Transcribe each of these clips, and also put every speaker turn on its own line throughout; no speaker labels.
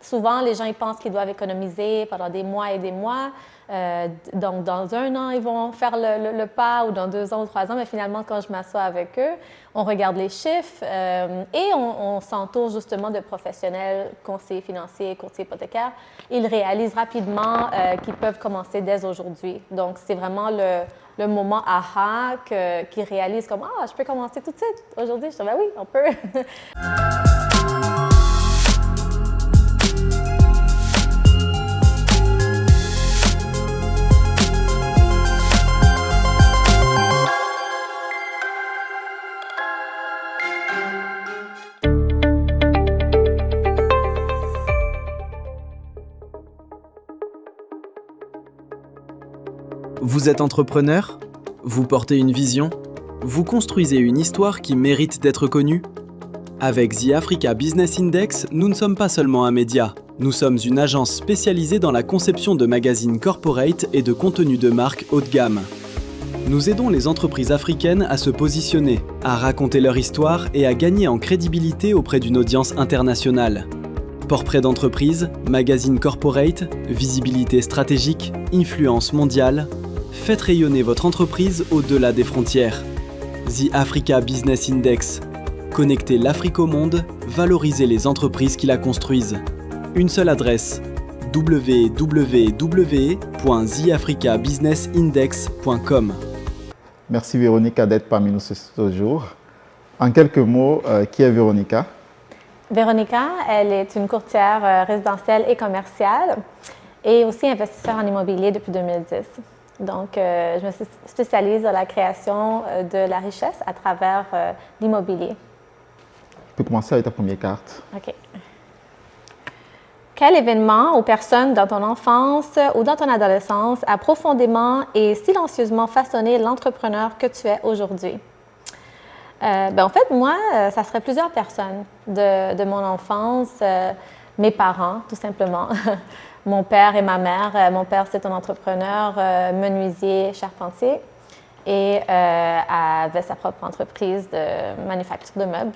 souvent, les gens ils pensent qu'ils doivent économiser pendant des mois et des mois. Donc, dans 1 an, ils vont faire le pas, ou dans 2 ans ou 3 ans. Mais finalement, quand je m'assois avec eux, on regarde les chiffres et on s'entoure justement de professionnels, conseillers financiers, courtiers hypothécaires. Ils réalisent rapidement qu'ils peuvent commencer dès aujourd'hui. Donc, c'est vraiment le moment aha qu'ils réalisent comme « Ah, je peux commencer tout de suite aujourd'hui. » Je dis « Ben oui, on peut. »
Vous êtes entrepreneur? Vous portez une vision? Vous construisez une histoire qui mérite d'être connue? Avec The Africa Business Index, nous ne sommes pas seulement un média. Nous sommes une agence spécialisée dans la conception de magazines corporate et de contenus de marque haut de gamme. Nous aidons les entreprises africaines à se positionner, à raconter leur histoire et à gagner en crédibilité auprès d'une audience internationale. Portrait d'entreprise, magazine corporate, visibilité stratégique, influence mondiale. Faites rayonner votre entreprise au-delà des frontières. The Africa Business Index. Connectez l'Afrique au monde, valorisez les entreprises qui la construisent. Une seule adresse: www.theafricabusinessindex.com.
Merci Véronica d'être parmi nous ce jour. En quelques mots, qui est Véronica?
Véronica, elle est une courtière résidentielle et commerciale et aussi investisseur en immobilier depuis 2010. Donc, je me spécialise dans la création de la richesse à travers l'immobilier.
Tu peux commencer avec ta première carte.
OK. Quel événement ou personne dans ton enfance ou dans ton adolescence a profondément et silencieusement façonné l'entrepreneur que tu es aujourd'hui? En fait, moi, ça serait plusieurs personnes de mon enfance, mes parents, tout simplement. Mon père et ma mère. Mon père, c'est un entrepreneur menuisier, charpentier et avait sa propre entreprise de manufacture de meubles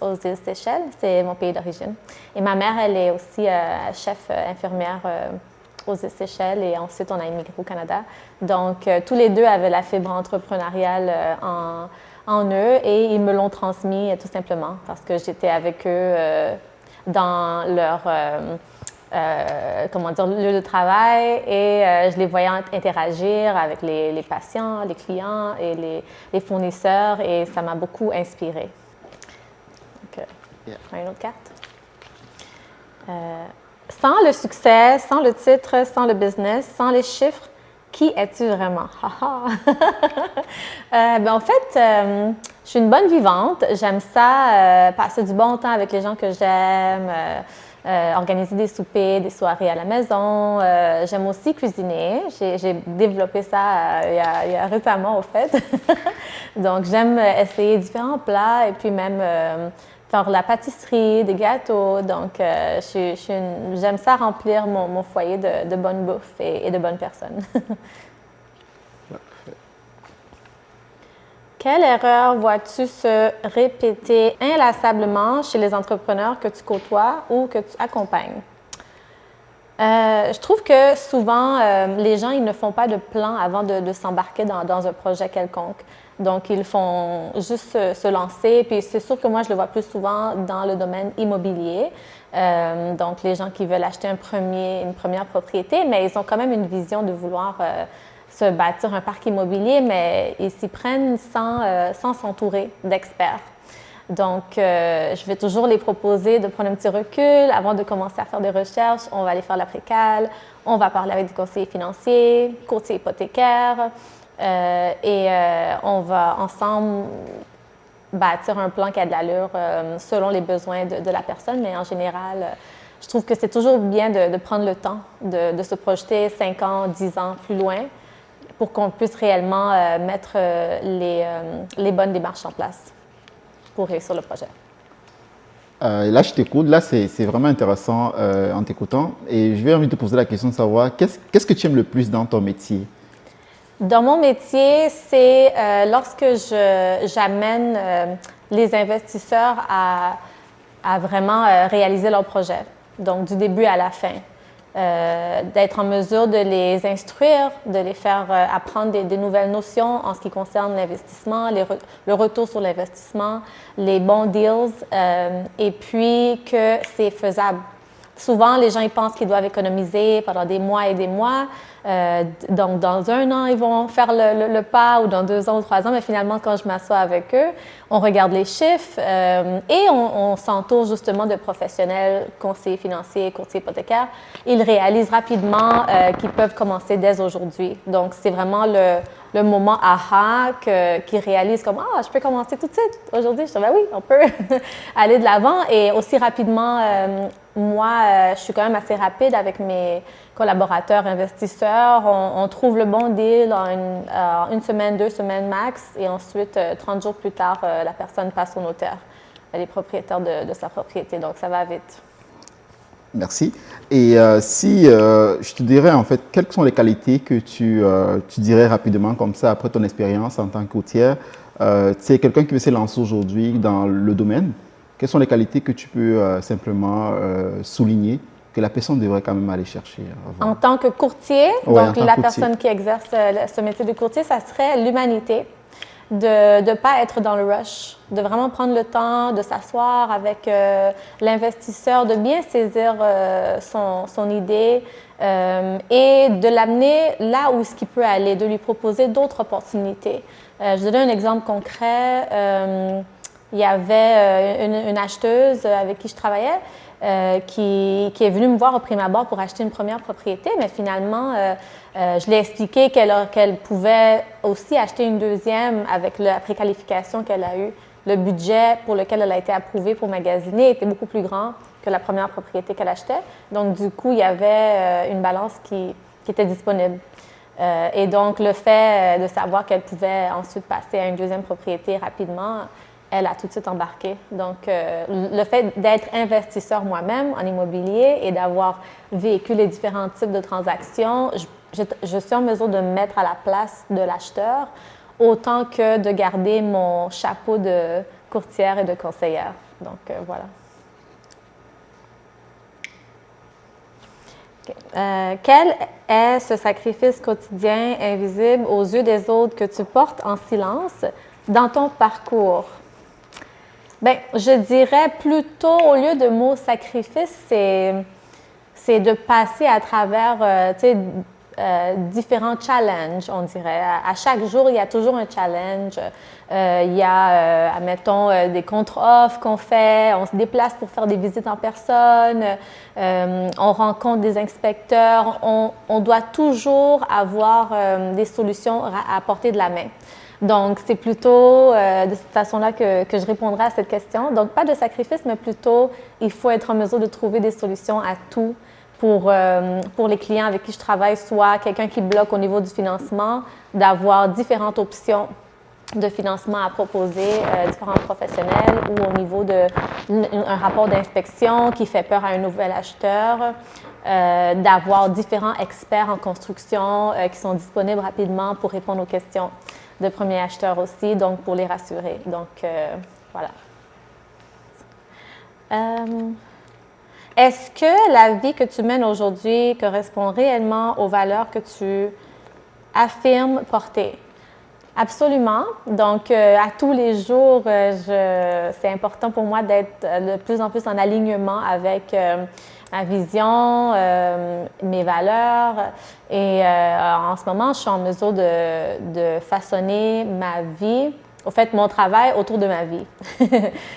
aux îles Seychelles. C'est mon pays d'origine. Et ma mère, elle est aussi chef infirmière aux îles Seychelles et ensuite on a immigré au Canada. Donc, tous les deux avaient la fibre entrepreneuriale en eux et ils me l'ont transmis tout simplement parce que j'étais avec eux dans leur lieu de travail et je les voyais interagir avec les patients, les clients et les fournisseurs et ça m'a beaucoup inspirée. Donc, une autre carte. Sans le succès, sans le titre, sans le business, sans les chiffres, qui es-tu vraiment? En fait, je suis une bonne vivante. J'aime ça, passer du bon temps avec les gens que j'aime, organiser des soupers, des soirées à la maison. J'aime aussi cuisiner. J'ai développé ça il y a récemment, au fait. Donc, j'aime essayer différents plats et puis même faire la pâtisserie, des gâteaux. Donc, j'aime ça remplir mon foyer de bonne bouffe et de bonnes personnes. Quelle erreur vois-tu se répéter inlassablement chez les entrepreneurs que tu côtoies ou que tu accompagnes? Je trouve que souvent, les gens ils ne font pas de plan avant de s'embarquer dans un projet quelconque. Donc, ils font juste se lancer. Puis, c'est sûr que moi, je le vois plus souvent dans le domaine immobilier. Donc, les gens qui veulent acheter une première propriété, mais ils ont quand même une vision de vouloir se bâtir un parc immobilier, mais ils s'y prennent sans s'entourer d'experts. Donc, je vais toujours les proposer de prendre un petit recul avant de commencer à faire des recherches. On va aller faire la précale, on va parler avec des conseillers financiers, courtiers hypothécaires et on va ensemble bâtir un plan qui a de l'allure selon les besoins de la personne. Mais en général, je trouve que c'est toujours bien de prendre le temps de se projeter 5 ans, 10 ans plus loin pour qu'on puisse réellement mettre les bonnes démarches en place pour réussir le projet.
Là, je t'écoute. Là, c'est vraiment intéressant en t'écoutant. Et je vais envie de te poser la question de savoir qu'est-ce que tu aimes le plus dans ton métier?
Dans mon métier, c'est lorsque j'amène les investisseurs à vraiment réaliser leur projet. donc du début à la fin. D'être en mesure de les instruire, de les faire apprendre des nouvelles notions en ce qui concerne l'investissement, le retour sur l'investissement, les bons deals, et puis que c'est faisable. Souvent, les gens ils pensent qu'ils doivent économiser pendant des mois et des mois. Donc, dans 1 an, ils vont faire le pas, ou dans 2 ans ou 3 ans. Mais finalement, quand je m'assois avec eux, on regarde les chiffres et on s'entoure justement de professionnels, conseillers financiers, courtiers hypothécaires. Ils réalisent rapidement qu'ils peuvent commencer dès aujourd'hui. Donc, c'est vraiment le moment aha qu'ils réalisent comme « Ah, je peux commencer tout de suite aujourd'hui. » Je dis « Ben oui, on peut aller de l'avant. » Et aussi rapidement, moi, je suis quand même assez rapide avec mes collaborateurs investisseurs. On trouve le bon deal en 1 semaine, 2 semaines max. Et ensuite, 30 jours plus tard, la personne passe au notaire. Elle est propriétaire de sa propriété. Donc, ça va vite.
Merci. Et si je te dirais, en fait, quelles sont les qualités que tu dirais rapidement, comme ça, après ton expérience en tant que courtière, tu es quelqu'un qui veut se lancer aujourd'hui dans le domaine, quelles sont les qualités que tu peux simplement souligner que la personne devrait quand même aller chercher avant?
En tant que courtier,
Ouais,
donc la personne qui exerce ce métier de courtier, ça serait l'humanité. De ne pas être dans le rush, de vraiment prendre le temps de s'asseoir avec l'investisseur, de bien saisir son idée et de l'amener là où ce qu'il peut aller, de lui proposer d'autres opportunités. Je donne un exemple concret. Il y avait une acheteuse avec qui je travaillais qui est venue me voir au prime abord pour acheter une première propriété, mais finalement, je lui ai expliqué qu'elle pouvait aussi acheter une deuxième avec la préqualification qu'elle a eue. Le budget pour lequel elle a été approuvée pour magasiner était beaucoup plus grand que la première propriété qu'elle achetait. Donc, du coup, il y avait une balance qui était disponible. Et donc, le fait de savoir qu'elle pouvait ensuite passer à une deuxième propriété rapidement, elle a tout de suite embarqué. Donc, le fait d'être investisseur moi-même en immobilier et d'avoir vécu les différents types de transactions, je suis en mesure de me mettre à la place de l'acheteur autant que de garder mon chapeau de courtière et de conseillère. Donc, voilà. Okay. Quel est ce sacrifice quotidien invisible aux yeux des autres que tu portes en silence dans ton parcours? Bien, je dirais plutôt, au lieu de mot sacrifice, c'est de passer à travers, différents challenges, on dirait. À chaque jour, il y a toujours un challenge. Il y a, admettons, des contre-offres qu'on fait. On se déplace pour faire des visites en personne. On rencontre des inspecteurs. On doit toujours avoir des solutions à portée de la main. Donc, c'est plutôt de cette façon-là que je répondrai à cette question. Donc, pas de sacrifice, mais plutôt, il faut être en mesure de trouver des solutions à tout pour les clients avec qui je travaille, soit quelqu'un qui bloque au niveau du financement, d'avoir différentes options de financement à proposer, différents professionnels, ou au niveau d'un rapport d'inspection qui fait peur à un nouvel acheteur, d'avoir différents experts en construction qui sont disponibles rapidement pour répondre aux questions de premiers acheteurs aussi, donc pour les rassurer. Donc, voilà. Est-ce que la vie que tu mènes aujourd'hui correspond réellement aux valeurs que tu affirmes porter? Absolument. Donc, à tous les jours, c'est important pour moi d'être de plus en plus en alignement avec ma vision, mes valeurs. Et en ce moment, je suis en mesure de façonner ma vie, au fait, mon travail autour de ma vie.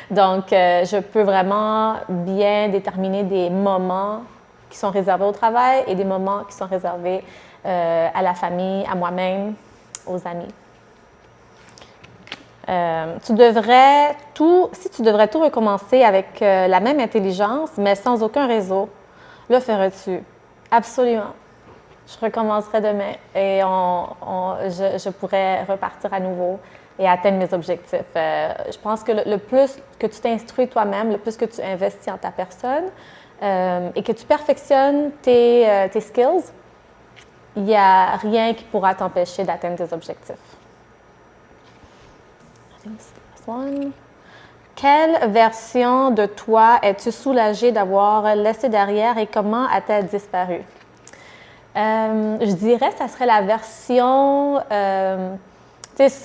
Donc, je peux vraiment bien déterminer des moments qui sont réservés au travail et des moments qui sont réservés à la famille, à moi-même, aux amis. Si tu devrais tout recommencer avec la même intelligence, mais sans aucun réseau, le ferais-tu? Absolument. Je recommencerai demain et je pourrais repartir à nouveau et atteindre mes objectifs. Je pense que le plus que tu t'instruis toi-même, le plus que tu investis en ta personne et que tu perfectionnes tes skills, il n'y a rien qui pourra t'empêcher d'atteindre tes objectifs. Quelle version de toi es-tu soulagée d'avoir laissé derrière et comment a-t-elle disparu? Je dirais que ça serait la version...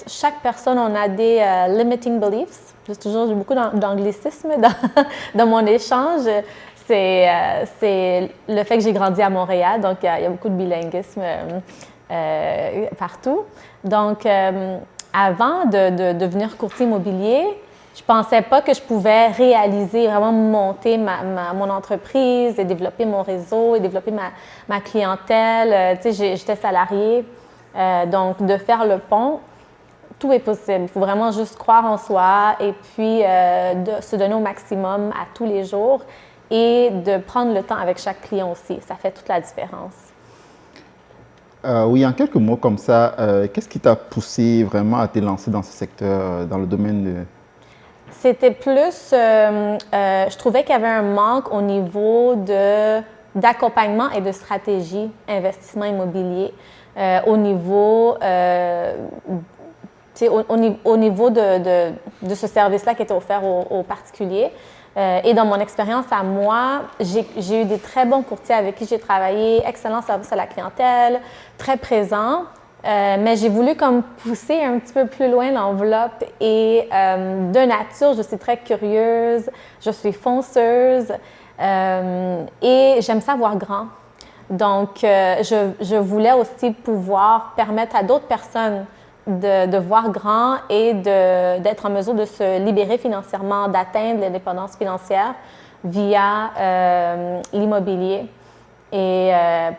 chaque personne, on a des limiting beliefs. J'ai toujours beaucoup d'anglicisme dans mon échange. C'est le fait que j'ai grandi à Montréal, donc il y a beaucoup de bilinguisme partout. Donc, avant de devenir courtier immobilier, je ne pensais pas que je pouvais réaliser, vraiment monter mon entreprise et développer mon réseau et développer ma clientèle. J'étais salariée, donc de faire le pont, tout est possible. Il faut vraiment juste croire en soi et puis de se donner au maximum à tous les jours et de prendre le temps avec chaque client aussi. Ça fait toute la différence.
Oui, en quelques mots comme ça, qu'est-ce qui t'a poussé vraiment à te lancer dans ce secteur, dans le domaine de...
C'était plus, je trouvais qu'il y avait un manque au niveau d'accompagnement et de stratégie investissement immobilier, au niveau de ce service-là qui était offert aux particuliers. Et dans mon expérience à moi, j'ai eu des très bons courtiers avec qui j'ai travaillé, excellent service à la clientèle, très présent. Mais j'ai voulu comme pousser un petit peu plus loin l'enveloppe et de nature, je suis très curieuse, je suis fonceuse et j'aime ça voir grand. Donc, je voulais aussi pouvoir permettre à d'autres personnes de voir grand et d'être en mesure de se libérer financièrement, d'atteindre l'indépendance financière via l'immobilier. Et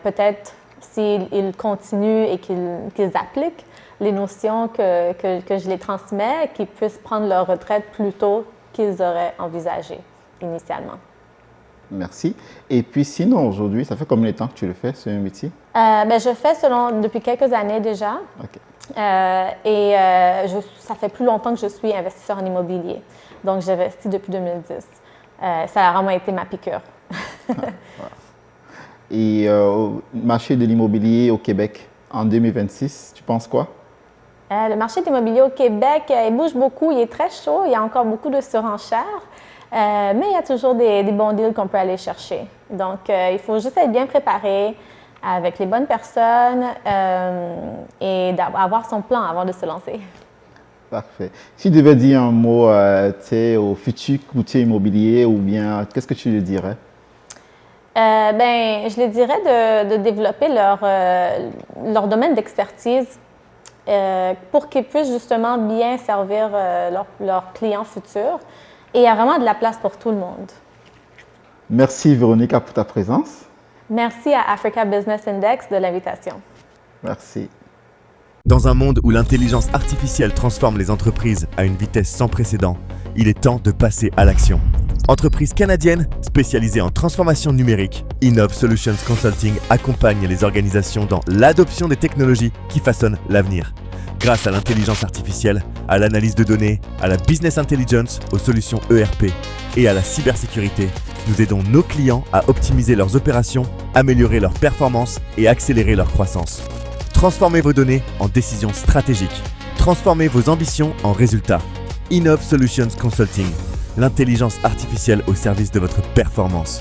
peut-être s'ils continuent et qu'ils appliquent les notions que je les transmets, qu'ils puissent prendre leur retraite plus tôt qu'ils auraient envisagé initialement.
Merci. Et puis sinon, aujourd'hui, ça fait combien de temps que tu le fais, ce métier?
Je fais depuis quelques années déjà.
OK.
Ça fait plus longtemps que je suis investisseur en immobilier. Donc, j'investis depuis 2010. Ça a vraiment été ma piqûre.
Voilà. Et marché de l'immobilier au Québec en 2026, tu penses quoi?
Le marché de l'immobilier au Québec, il bouge beaucoup, il est très chaud, il y a encore beaucoup de surenchères, mais il y a toujours des bons deals qu'on peut aller chercher. Donc, il faut juste être bien préparé avec les bonnes personnes et avoir son plan avant de se lancer.
Parfait. Si tu devais dire un mot au futur courtier immobilier, ou bien qu'est-ce que tu lui dirais?
Je les dirais de développer leur domaine d'expertise pour qu'ils puissent justement bien servir leurs clients futurs. Et il y a vraiment de la place pour tout le monde.
Merci Véronica pour ta présence.
Merci à Africa Business Index de l'invitation.
Merci.
Dans un monde où l'intelligence artificielle transforme les entreprises à une vitesse sans précédent, il est temps de passer à l'action. Entreprise canadienne spécialisée en transformation numérique, Innov Solutions Consulting accompagne les organisations dans l'adoption des technologies qui façonnent l'avenir. Grâce à l'intelligence artificielle, à l'analyse de données, à la business intelligence, aux solutions ERP et à la cybersécurité, nous aidons nos clients à optimiser leurs opérations, améliorer leurs performances et accélérer leur croissance. Transformez vos données en décisions stratégiques. Transformez vos ambitions en résultats. Innov Solutions Consulting, l'intelligence artificielle au service de votre performance.